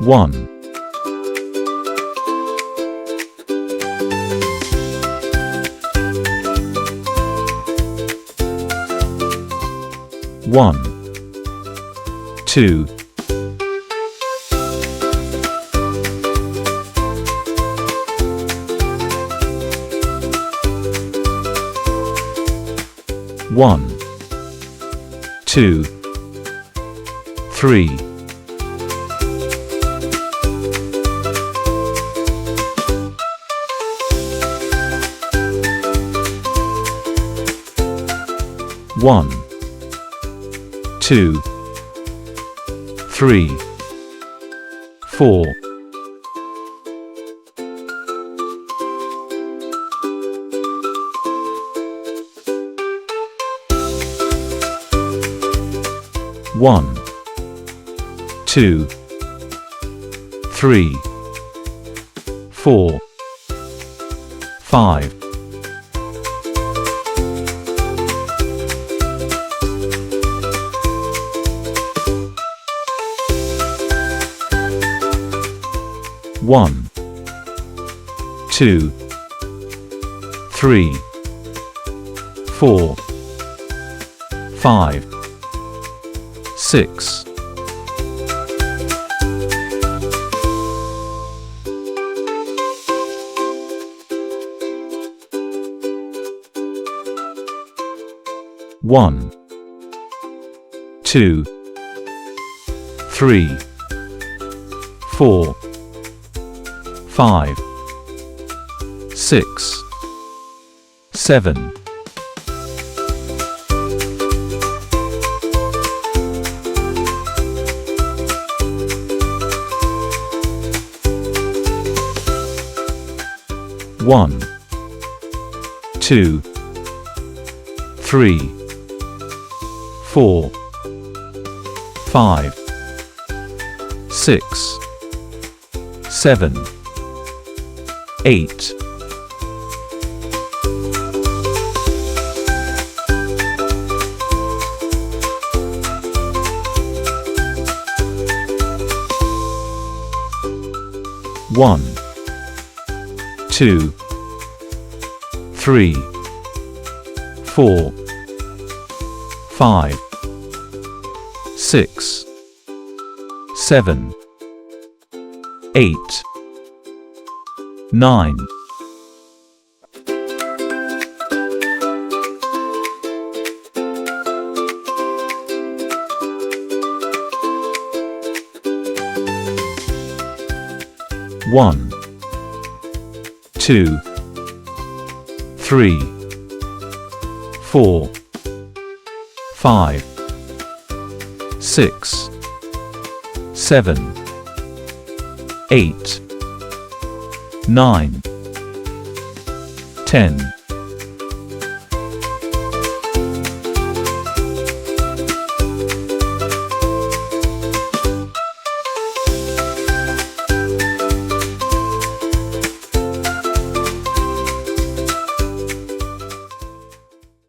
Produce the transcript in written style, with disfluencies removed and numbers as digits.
1 1 2 1 2 3 1 2 3 4 1 2 3 4 5 1 2 3 4 5 6 1 2 3 4 5 6 7 1 2 3 4 5 6 7 8 1 2 3 4 5 6 7 8 9 1 2 3 4 5 6 7 8 9 10